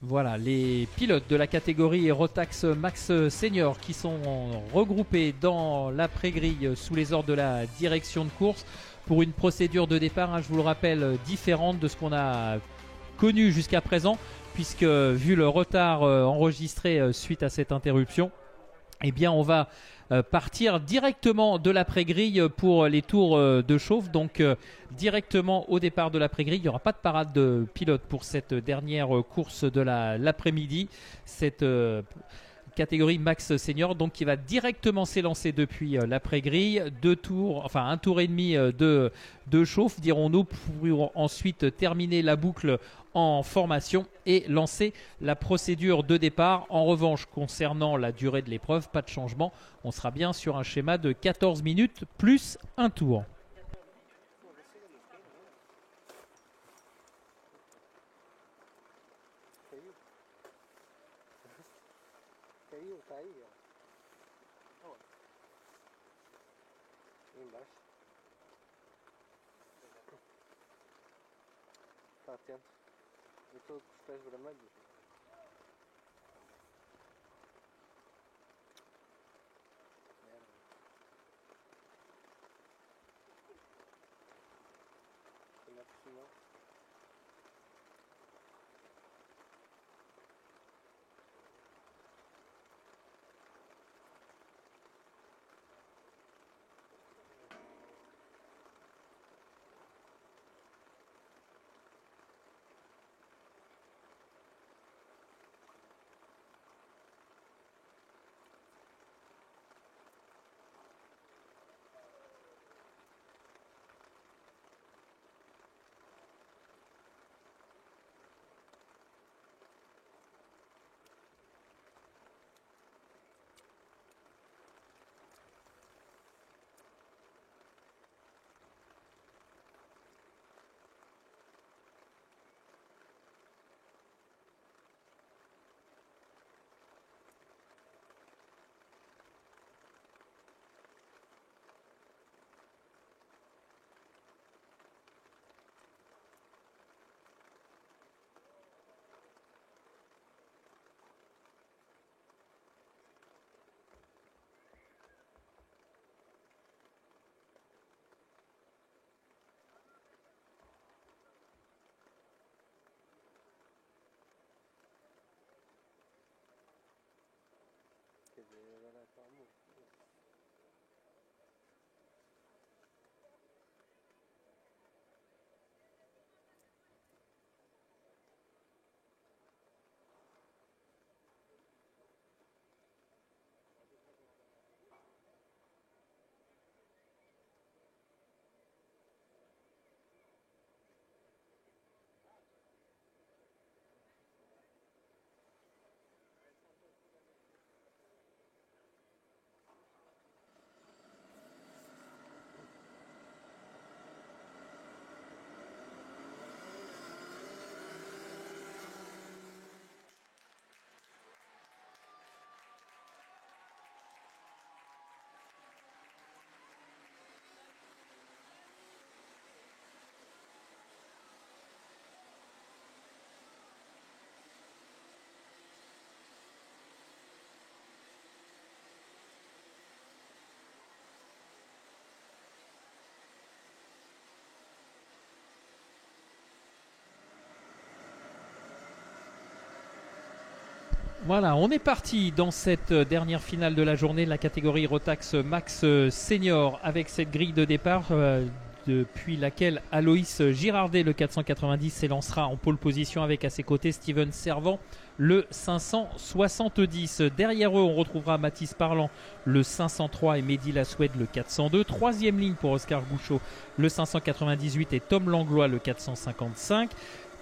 Voilà, les pilotes de la catégorie Rotax Max Senior qui sont regroupés dans l'après-grille sous les ordres de la direction de course pour une procédure de départ, je vous le rappelle, différente de ce qu'on a connu jusqu'à présent, puisque vu le retard enregistré suite à cette interruption, eh bien on va partir directement de l'après-grille pour les tours de chauffe. Donc directement au départ de l'après-grille, il n'y aura pas de parade de pilote pour cette dernière course de l'après-midi. Cette catégorie Max Senior, donc qui va directement s'élancer depuis l'après-grille. Un tour et demi de chauffe, dirons-nous, pour ensuite terminer la boucle en formation et lancer la procédure de départ. En revanche, concernant la durée de l'épreuve, pas de changement. On sera bien sur un schéma de 14 minutes plus un tour. Está atento. Eu estou com os pés vermelhos. Ainda por cima. Quer dizer, agora está muito. Voilà, on est parti dans cette dernière finale de la journée de la catégorie Rotax Max Senior avec cette grille de départ depuis laquelle Aloïs Girardet, le 490, s'élancera en pole position avec à ses côtés Steven Servant, le 570. Derrière eux, on retrouvera Mathis Parlant, le 503 et Mehdi Lassoued, le 402. Troisième ligne pour Oscar Gouchot, le 598 et Tom Langlois, le 455.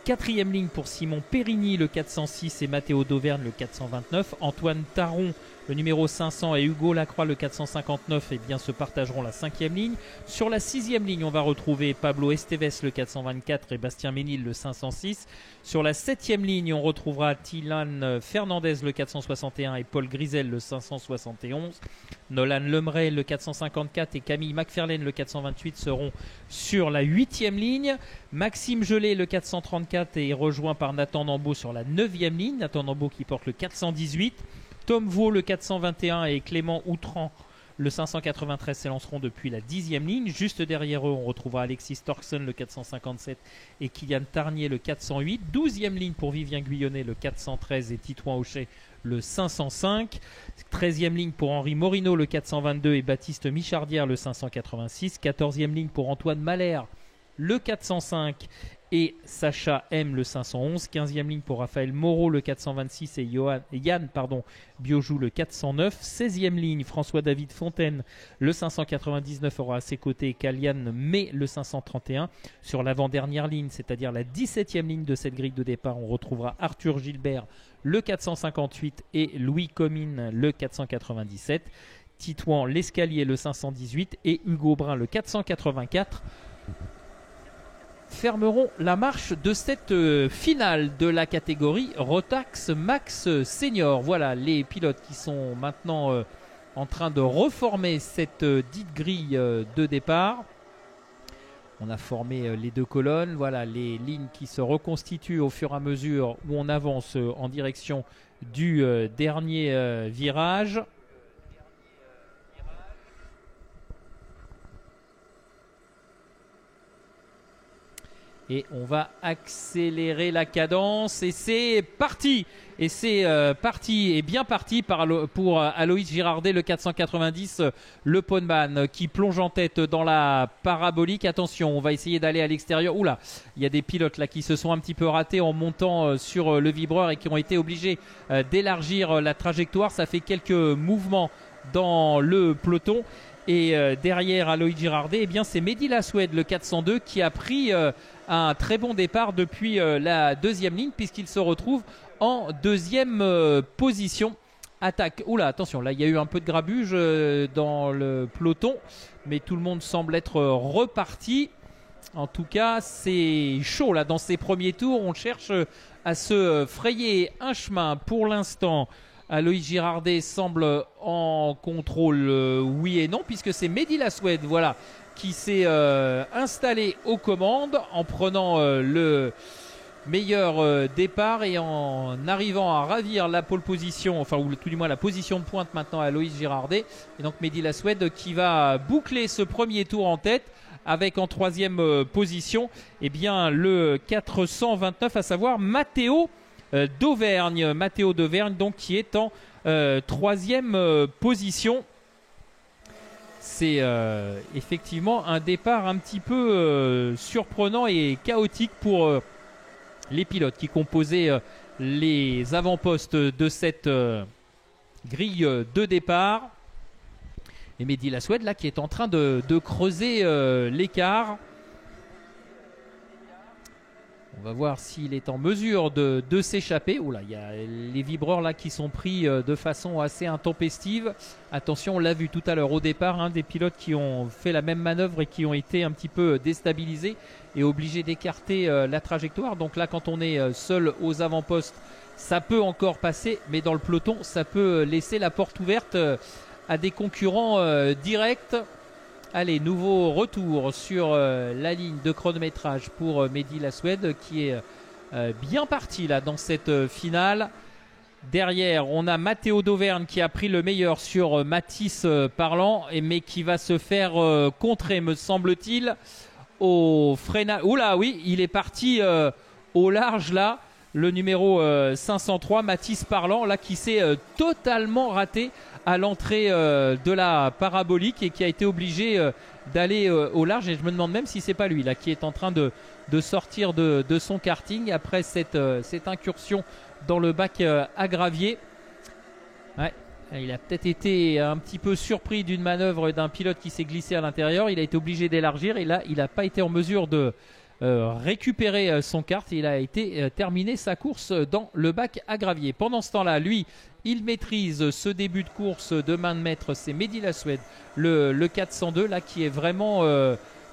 Quatrième ligne pour Simon Périgny, le 406 et Mathéo Dauvergne, le 429. Antoine Taron, le numéro 500 et Hugo Lacroix, le 459, se partageront la cinquième ligne. Sur la sixième ligne, on va retrouver Pablo Esteves, le 424 et Bastien Ménil, le 506. Sur la septième ligne, on retrouvera Tilan Fernandez, le 461 et Paul Grisel, le 571. Nolan Lemray, le 454, et Camille McFarlane, le 428, seront sur la 8e ligne. Maxime Gelé, le 434, est rejoint par Nathan Nambeau sur la 9e ligne. Nathan Nambeau qui porte le 418. Tom Vaux, le 421, et Clément Outran, le 593, s'élanceront depuis la 10e ligne. Juste derrière eux, on retrouvera Alexis Torkson, le 457, et Kylian Tarnier, le 408. 12e ligne pour Vivien Guyonnet, le 413, et Titouan Auchet, le 505. 13e ligne pour Henri Morino, le 422, et Baptiste Michardière, le 586. 14e ligne pour Antoine Malher, le 405, et Sacha M, le 511. 15e ligne pour Raphaël Moreau, le 426, et Yann Biojou, le 409. 16e ligne, François-David Fontaine, le 599, aura à ses côtés Kalian May, le 531. Sur l'avant-dernière ligne, c'est-à-dire la 17e ligne de cette grille de départ, on retrouvera Arthur Gilbert, le 458, et Louis Comines, le 497. Titouan L'Escalier, le 518, et Hugo Brun, le 484. Fermeront la marche de cette finale de la catégorie Rotax Max Senior. Voilà les pilotes qui sont maintenant en train de reformer cette dite grille de départ. On a formé les deux colonnes, voilà les lignes qui se reconstituent au fur et à mesure où on avance en direction du dernier virage. Et on va accélérer la cadence, et c'est parti. Et c'est parti, et bien parti pour Aloïs Girardet, le 490, le poneman, qui plonge en tête dans la parabolique. Attention, on va essayer d'aller à l'extérieur. Oula, il y a des pilotes là qui se sont un petit peu ratés en montant sur le vibreur et qui ont été obligés d'élargir la trajectoire. Ça fait quelques mouvements dans le peloton. Et derrière Aloïs Girardet, eh bien c'est Mehdi Lasoued, le 402, qui a pris un très bon départ depuis la deuxième ligne, puisqu'il se retrouve en deuxième position. Attaque. Oula, attention, là il y a eu un peu de grabuge dans le peloton, mais tout le monde semble être reparti. En tout cas, c'est chaud là dans ces premiers tours. On cherche à se frayer un chemin. Pour l'instant, Aloïs Girardet semble en contrôle, oui et non, puisque c'est Mehdi Lasoued, voilà, qui s'est installé aux commandes en prenant le meilleur départ et en arrivant à ravir la pole position, enfin ou tout du moins la position de pointe maintenant à Aloïs Girardet. Et donc Mehdi Lasoued qui va boucler ce premier tour en tête avec en troisième position bien le 429, à savoir Matteo d'Auvergne. Matteo d'Auvergne donc qui est en troisième position. C'est effectivement un départ un petit peu surprenant et chaotique pour les pilotes qui composaient les avant-postes de cette grille de départ. Et Mehdi Lasoued là qui est en train de creuser l'écart. On va voir s'il est en mesure de s'échapper. Oula, il y a les vibreurs là qui sont pris de façon assez intempestive. Attention, on l'a vu tout à l'heure au départ, des pilotes qui ont fait la même manœuvre et qui ont été un petit peu déstabilisés et obligés d'écarter la trajectoire. Donc là, quand on est seul aux avant-postes, ça peut encore passer, mais dans le peloton, ça peut laisser la porte ouverte à des concurrents directs. Allez, nouveau retour sur la ligne de chronométrage pour Mehdi Lasoued qui est bien parti là dans cette finale. Derrière, on a Matteo d'Auvergne qui a pris le meilleur sur Mathis Parlant, mais qui va se faire contrer, me semble-t-il, au freinage. Oula, oui, il est parti au large là. Le numéro 503, Mathis Parlant, là qui s'est totalement raté à l'entrée de la parabolique et qui a été obligé d'aller au large. Et je me demande même si c'est pas lui là qui est en train de sortir de son karting après cette incursion dans le bac à gravier. Ouais, il a peut-être été un petit peu surpris d'une manœuvre d'un pilote qui s'est glissé à l'intérieur. Il a été obligé d'élargir et là il n'a pas été en mesure de récupérer son kart. Il a été terminé sa course dans le bac à gravier. Pendant ce temps-là, lui, il maîtrise ce début de course de main de maître. C'est Mehdi Lasoued, le 402 là qui est vraiment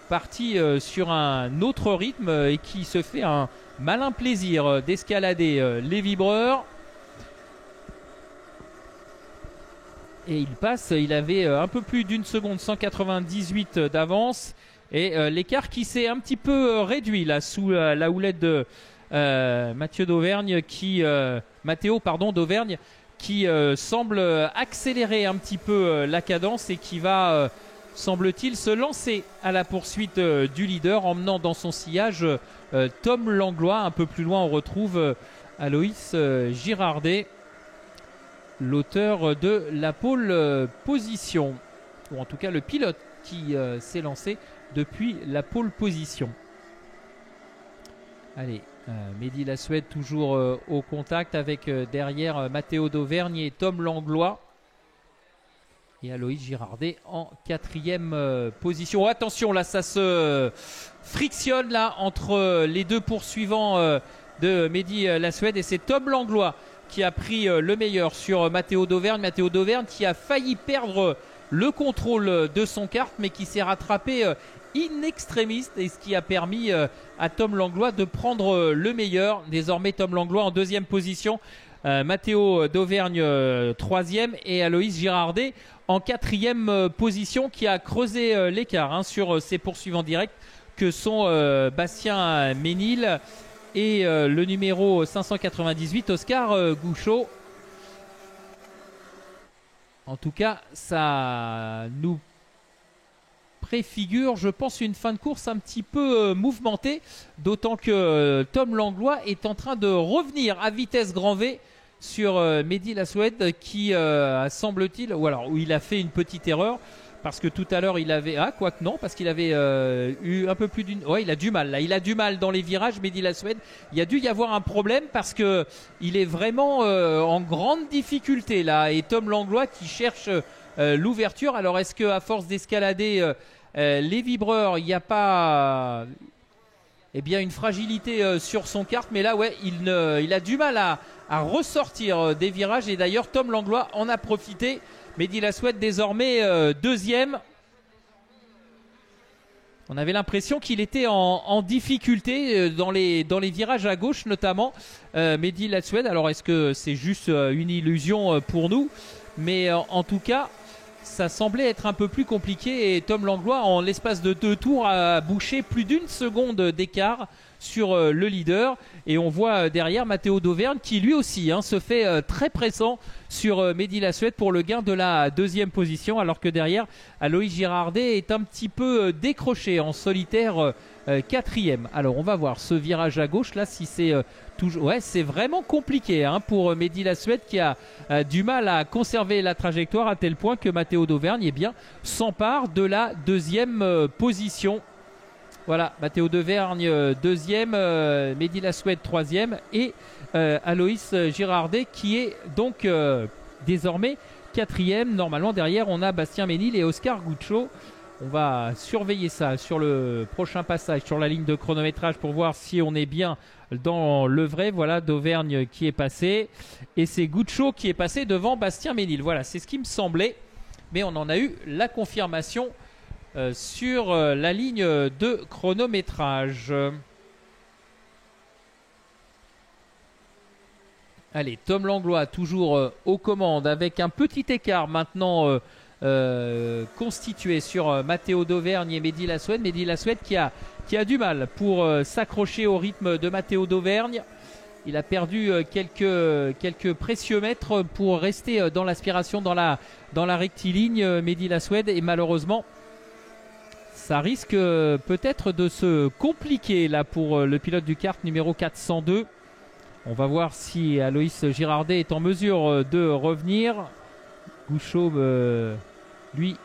parti sur un autre rythme et qui se fait un malin plaisir d'escalader les vibreurs. Et il passe, il avait un peu plus d'une seconde, 198 d'avance. Et l'écart qui s'est un petit peu réduit là sous la houlette de Mathieu d'Auvergne Mathéo d'Auvergne qui semble accélérer un petit peu la cadence et qui va, semble-t-il, se lancer à la poursuite du leader, emmenant dans son sillage Tom Langlois. Un peu plus loin, on retrouve Aloïs Girardet, l'auteur de la pole position, ou en tout cas le pilote qui s'est lancé depuis la pole position. Allez, Mehdi Lassuède toujours au contact avec derrière Mathéo d'Auvergne et Tom Langlois. Et Aloïs Girardet en 4e position. Oh, attention, là ça se frictionne là entre les deux poursuivants de Mehdi Lassuède, et c'est Tom Langlois qui a pris le meilleur sur Mathéo d'Auvergne. Mathéo d'Auvergne qui a failli perdre le contrôle de son kart, mais qui s'est rattrapé in extremis, et ce qui a permis à Tom Langlois de prendre le meilleur. Désormais Tom Langlois en 2e position, Mathéo d'Auvergne 3e et Aloïs Girardet en 4e position, qui a creusé l'écart sur ses poursuivants directs que sont Bastien Ménil et le numéro 598 Oscar Gouchot. En tout cas, ça nous préfigure, je pense, une fin de course un petit peu mouvementée, d'autant que Tom Langlois est en train de revenir à vitesse grand V sur Mehdi Lassuède qui semble-t-il, ou alors où il a fait une petite erreur, parce que tout à l'heure il avait, quoique non, parce qu'il avait eu un peu plus d'une, il a du mal là, il a du mal dans les virages, Mehdi Lassuède. Il y a dû y avoir un problème parce que il est vraiment en grande difficulté là, et Tom Langlois qui cherche l'ouverture. Alors est-ce que à force d'escalader les vibreurs, il n'y a pas une fragilité sur son kart? Mais là il a du mal à ressortir des virages, et d'ailleurs Tom Langlois en a profité. Mehdi Lassuède désormais 2e. On avait l'impression qu'il était en difficulté dans les virages à gauche notamment, Mehdi Lassuède. Alors est-ce que c'est juste une illusion pour nous? Mais en tout cas, ça semblait être un peu plus compliqué, et Tom Langlois, en l'espace de 2 tours, a bouché plus d'une seconde d'écart sur le leader. Et on voit derrière Mathéo d'Auvergne qui lui aussi se fait très pressant sur Mehdi Lassuède pour le gain de la 2e position, alors que derrière Aloïs Girardet est un petit peu décroché en solitaire 4e. Alors on va voir ce virage à gauche là, si c'est toujours, c'est vraiment compliqué pour Mehdi Lassuède, qui a du mal à conserver la trajectoire, à tel point que Mathéo d'Auvergne s'empare de la 2e position. Voilà, Mathéo d'Auvergne 2e, Mehdi Lassuède 3e, et Aloïs Girardet qui est donc désormais 4e. Normalement derrière on a Bastien Ménil et Oscar Gouchot. On va surveiller ça sur le prochain passage sur la ligne de chronométrage pour voir si on est bien dans le vrai. Voilà d'Auvergne qui est passé, et c'est Gouchot qui est passé devant Bastien Ménil. Voilà, c'est ce qui me semblait, mais on en a eu la confirmation sur la ligne de chronométrage. Allez, Tom Langlois toujours aux commandes, avec un petit écart maintenant constitué sur Mathéo d'Auvergne et Mehdi Lassuède. Mehdi Lassuède qui a du mal pour s'accrocher au rythme de Mathéo d'Auvergne. Il a perdu quelques précieux mètres pour rester dans l'aspiration, dans la rectiligne, Mehdi Lassuède, et malheureusement ça risque peut-être de se compliquer là pour le pilote du kart numéro 402. On va voir si Aloïs Girardet est en mesure de revenir. Gouchot, lui,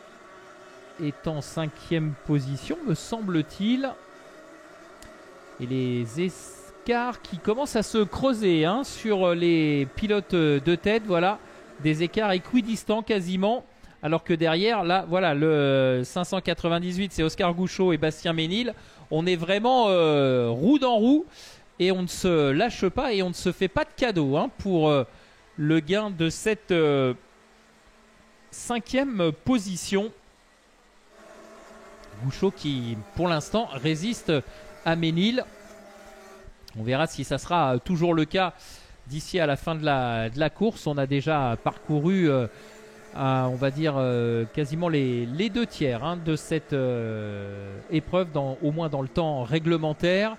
est en 5e position, me semble-t-il. Et les écarts qui commencent à se creuser sur les pilotes de tête. Voilà, des écarts équidistants quasiment. Alors que derrière, là, voilà, le 598, c'est Oscar Gouchot et Bastien Ménil. On est vraiment roue dans roue, et on ne se lâche pas, et on ne se fait pas de cadeau pour le gain de cette 5e position. Gouchot qui, pour l'instant, résiste à Ménil. On verra si ça sera toujours le cas d'ici à la fin de la course. On a déjà parcouru on va dire quasiment les 2 tiers hein, de cette épreuve, au moins dans le temps réglementaire.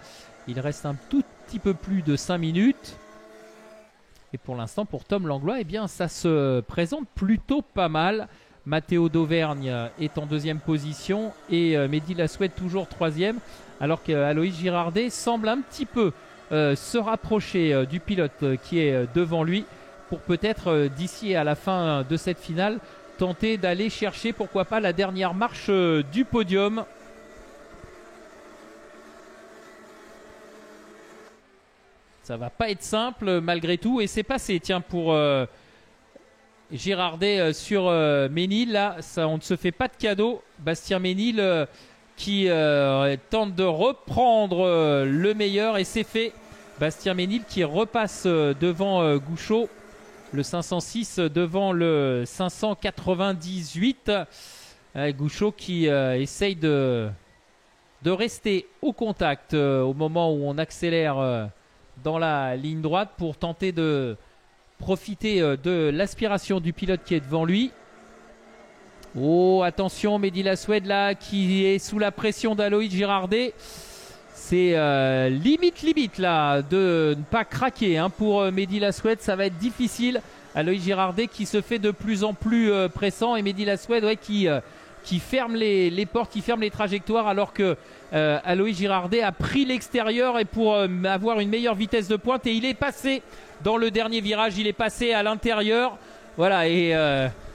Il reste un tout petit peu plus de 5 minutes. Et pour l'instant, pour Tom Langlois, eh bien, ça se présente plutôt pas mal. Matteo d'Auvergne est en 2e position et Mehdi Lasoued toujours 3e, alors qu'Aloïs Girardet semble un petit peu se rapprocher du pilote qui est devant lui, pour peut-être d'ici à la fin de cette finale tenter d'aller chercher pourquoi pas la dernière marche du podium. Ça va pas être simple malgré tout, et c'est passé tiens pour Girardet sur Ménil. Là on ne se fait pas de cadeau. Bastien Ménil qui tente de reprendre le meilleur, et c'est fait. Bastien Ménil qui repasse devant Gouchot, le 506 devant le 598. Gouchot qui essaye de rester au contact au moment où on accélère dans la ligne droite pour tenter de profiter de l'aspiration du pilote qui est devant lui. Oh, attention, Mehdi Lasoued là qui est sous la pression d'Aloïs Girardet. C'est limite là de ne pas craquer hein, pour Mehdi Lasoued. Ça va être difficile. Aloïs Girardet qui se fait de plus en plus pressant, et Mehdi Lasoued qui ferme les portes, qui ferme les trajectoires, alors que Aloïs Girardet a pris l'extérieur et pour avoir une meilleure vitesse de pointe, et il est passé dans le dernier virage, il est passé à l'intérieur. Voilà, et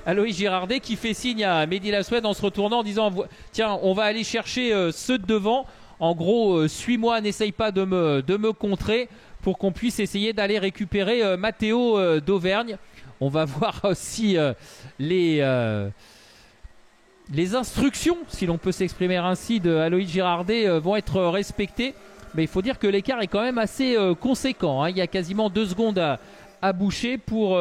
Aloïs Girardet qui fait signe à Mehdi Lasoued en se retournant en disant tiens, on va aller chercher ceux de devant. En gros, suis-moi, n'essaye pas de me contrer, pour qu'on puisse essayer d'aller récupérer Matteo d'Auvergne. On va voir aussi les instructions, si l'on peut s'exprimer ainsi, de Aloïs Girardet vont être respectées. Mais il faut dire que l'écart est quand même assez conséquent hein. Il y a quasiment 2 secondes à boucher pour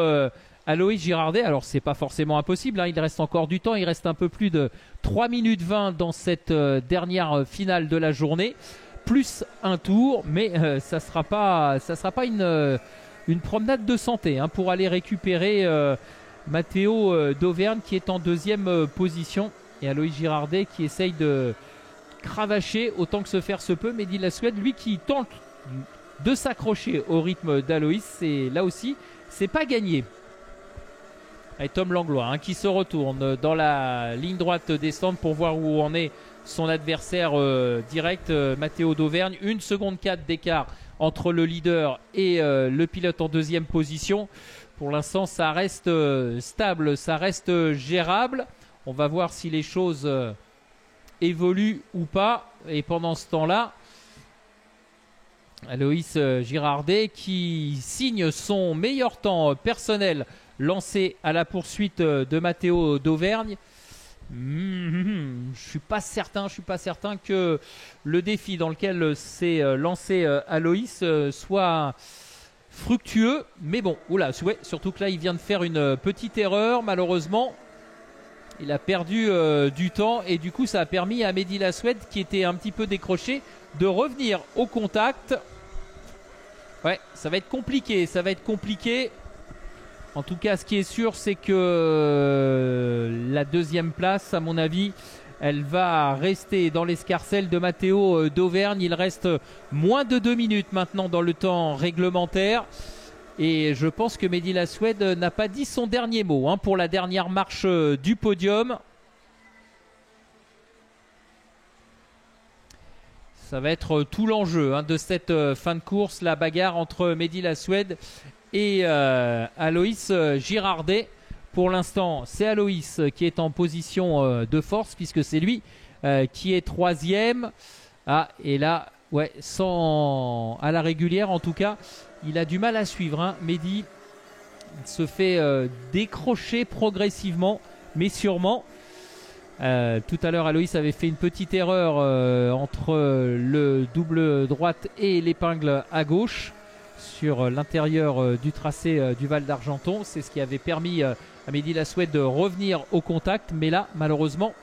Aloïs Girardet. Alors c'est pas forcément impossible hein. Il reste encore du temps. Il reste un peu plus de 3 minutes 20 dans cette dernière finale de la journée, plus un tour. Mais ça sera pas une promenade de santé hein, pour aller récupérer Matteo d'Auvergne qui est en 2e position, et Aloïs Girardet qui essaye de cravacher autant que se faire se peut. Mehdi Lasoued, lui, qui tente de s'accrocher au rythme d'Aloïs, et là aussi c'est pas gagné. Et Tom Langlois hein, qui se retourne dans la ligne droite des stands pour voir où en est son adversaire direct, Matteo d'Auvergne. 1 seconde 4 d'écart entre le leader et le pilote en 2e position. Pour l'instant, ça reste stable, ça reste gérable. On va voir si les choses évoluent ou pas. Et pendant ce temps-là, Aloïs Girardet qui signe son meilleur temps personnel lancé à la poursuite de Matteo d'Auvergne. Je suis pas certain que le défi dans lequel s'est lancé Aloïs soit fructueux, mais bon, oula, ouais, surtout que là il vient de faire une petite erreur, malheureusement il a perdu du temps, et du coup ça a permis à Mehdi Lasoued, qui était un petit peu décroché, de revenir au contact. Ouais, ça va être compliqué. En tout cas, ce qui est sûr, c'est que la 2e place, à mon avis, elle va rester dans l'escarcelle de Matteo d'Auvergne. Il reste moins de 2 minutes maintenant dans le temps réglementaire. Et je pense que Mehdi Lasoued n'a pas dit son dernier mot hein, pour la dernière marche du podium. Ça va être tout l'enjeu hein, de cette fin de course, la bagarre entre Mehdi Lasoued et Aloïs Girardet. Pour l'instant, c'est Aloïs qui est en position de force, puisque c'est lui qui est 3e. Ah, et là, ouais, sans à la régulière en tout cas, il a du mal à suivre. Hein. Mehdi se fait décrocher progressivement, mais sûrement. Tout à l'heure, Aloïs avait fait une petite erreur entre le double droite et l'épingle à gauche sur l'intérieur du tracé du Val d'Argenton. C'est ce qui avait permis à Mehdi Lasoued de revenir au contact, mais là malheureusement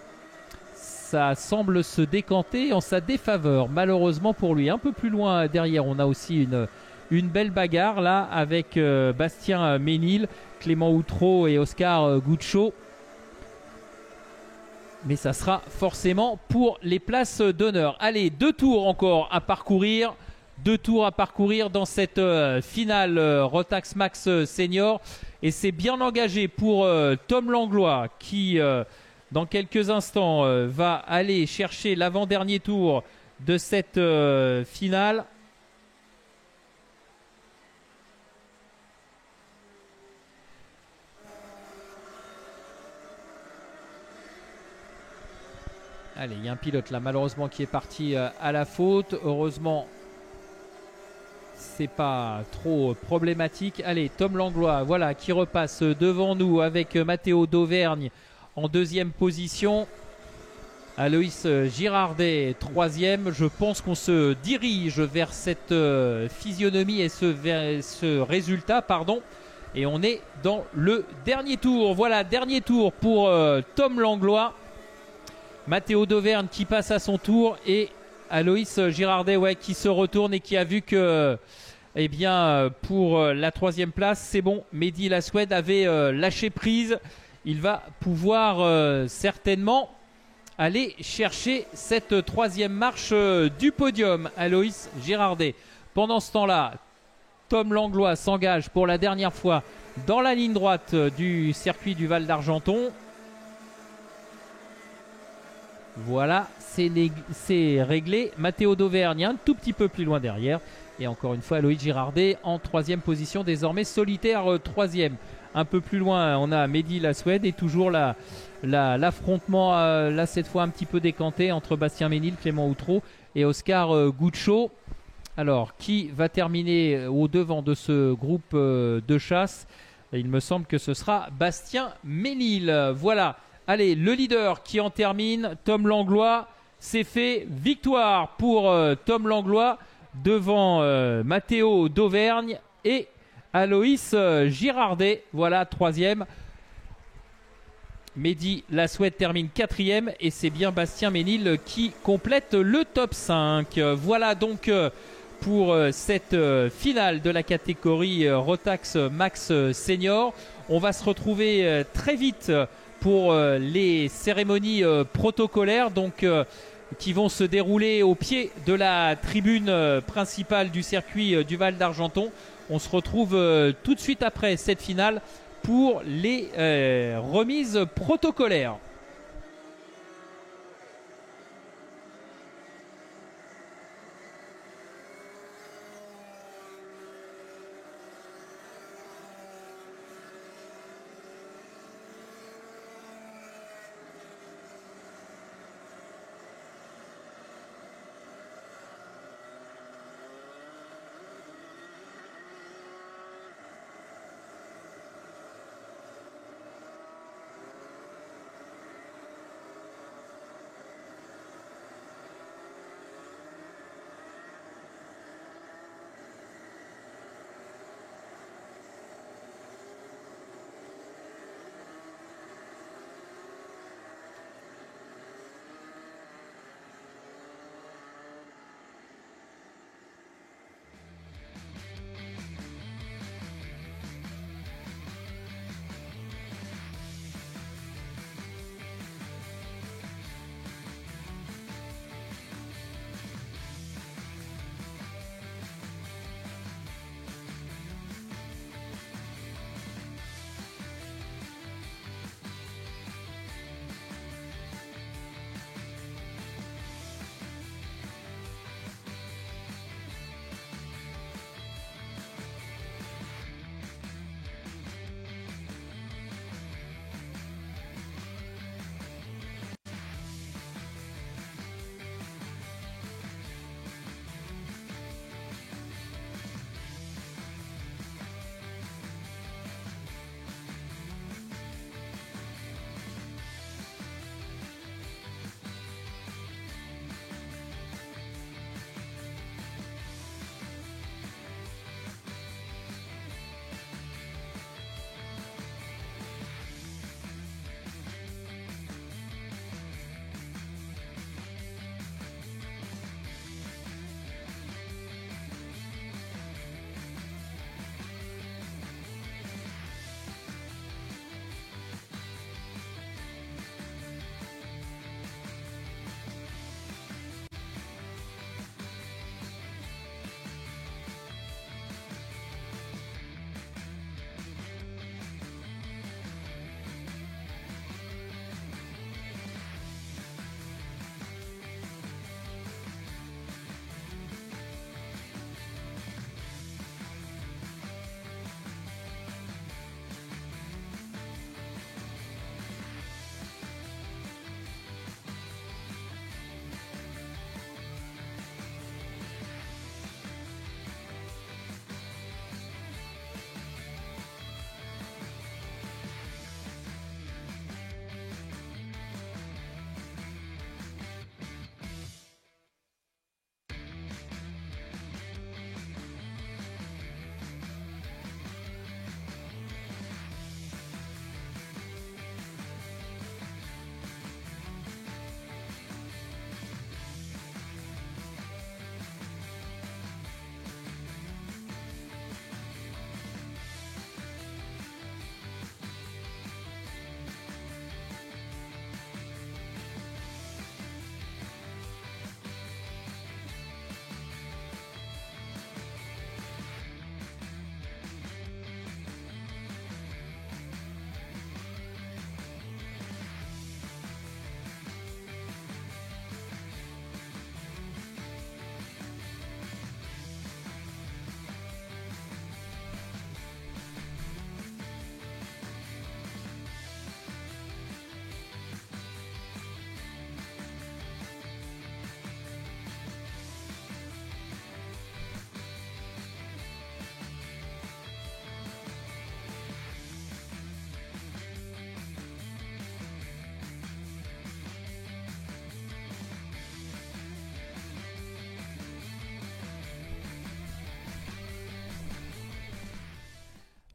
ça semble se décanter en sa défaveur, malheureusement pour lui. Un peu plus loin derrière, on a aussi une belle bagarre là avec Bastien Ménil, Clément Outreau et Oscar Gouchot. mais ça sera forcément pour les places d'honneur. Allez, 2 tours encore à parcourir. 2 tours à parcourir dans cette finale Rotax Max Senior. Et c'est bien engagé pour Tom Langlois qui, dans quelques instants, va aller chercher l'avant-dernier tour de cette finale. Allez, il y a un pilote là malheureusement qui est parti à la faute. Heureusement, c'est pas trop problématique. Allez, Tom Langlois, voilà, qui repasse devant nous avec Matteo d'Auvergne en deuxième position. Aloïs Girardet, troisième. Je pense qu'on se dirige vers cette physionomie et ce résultat, pardon. Et on est dans le dernier tour. Voilà, dernier tour pour Tom Langlois. Matteo d'Auvergne qui passe à son tour et Aloïs Girardet qui se retourne et qui a vu que eh bien, pour la troisième place, c'est bon. Mehdi Lasoued avait lâché prise. Il va pouvoir certainement aller chercher cette troisième marche du podium. Aloïs Girardet. Pendant ce temps-là, Tom Langlois s'engage pour la dernière fois dans la ligne droite du circuit du Val d'Argenton. Voilà, c'est réglé. Matteo d'Auvergne un tout petit peu plus loin derrière. Et encore une fois, Aloïs Girardet en troisième position, désormais solitaire troisième. Un peu plus loin, on a Mehdi Lasoued et toujours l'affrontement, là cette fois un petit peu décanté entre Bastien Ménil, Clément Outreau et Oscar Goucho. Alors, qui va terminer au devant de ce groupe de chasse? Il me semble que ce sera Bastien Ménil. Voilà. Allez, le leader qui en termine, Tom Langlois, c'est fait. Victoire pour Tom Langlois devant Matteo d'Auvergne et Aloïs Girardet. Voilà, troisième. Mehdi Lasoued termine quatrième et c'est bien Bastien Ménil qui complète le top 5. Voilà donc pour cette finale de la catégorie Rotax Max Senior. On va se retrouver très vite pour les cérémonies protocolaires donc, qui vont se dérouler au pied de la tribune principale du circuit du Val d'Argenton. On se retrouve tout de suite après cette finale pour les remises protocolaires.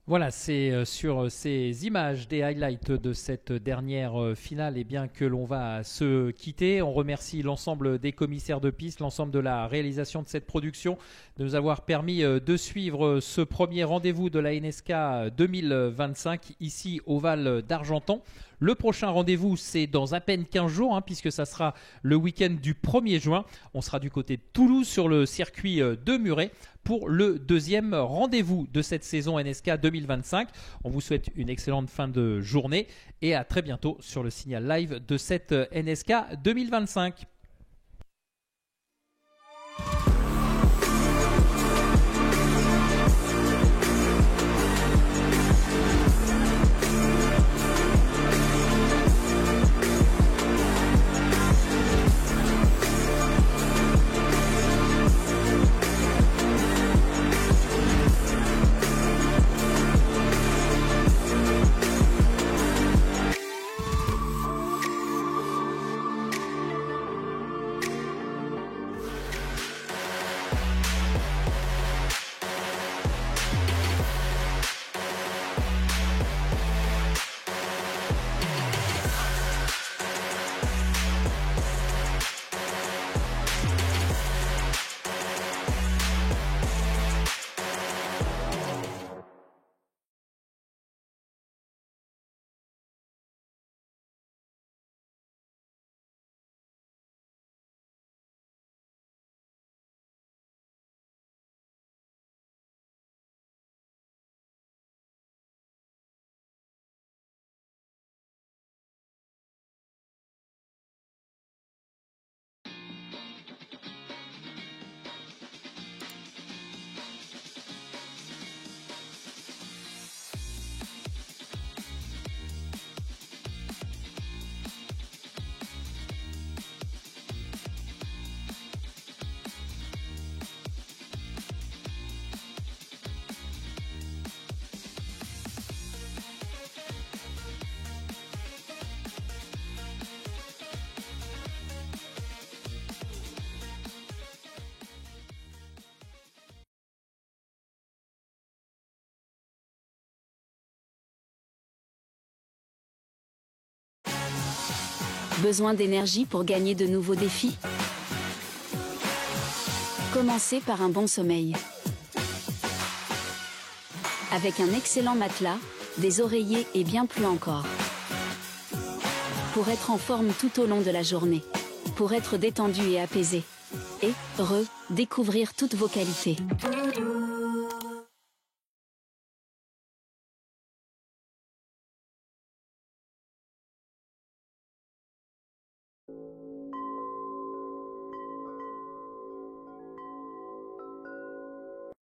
Voilà, c'est sur ces images des highlights de cette dernière finale que l'on va se quitter. On remercie l'ensemble des commissaires de piste, l'ensemble de la réalisation de cette production, de nous avoir permis de suivre ce premier rendez-vous de la NSK 2025 ici au Val d'Argentan. Le prochain rendez-vous, c'est dans à peine 15 jours, puisque ça sera le week-end du 1er juin. On sera du côté de Toulouse sur le circuit de Muret pour le deuxième rendez-vous de cette saison NSK 2025. On vous souhaite une excellente fin de journée et à très bientôt sur le signal live de cette NSK 2025. Besoin d'énergie pour gagner de nouveaux défis? Commencez par un bon sommeil. Avec un excellent matelas, des oreillers et bien plus encore. Pour être en forme tout au long de la journée. Pour être détendu et apaisé. Et, découvrir toutes vos qualités.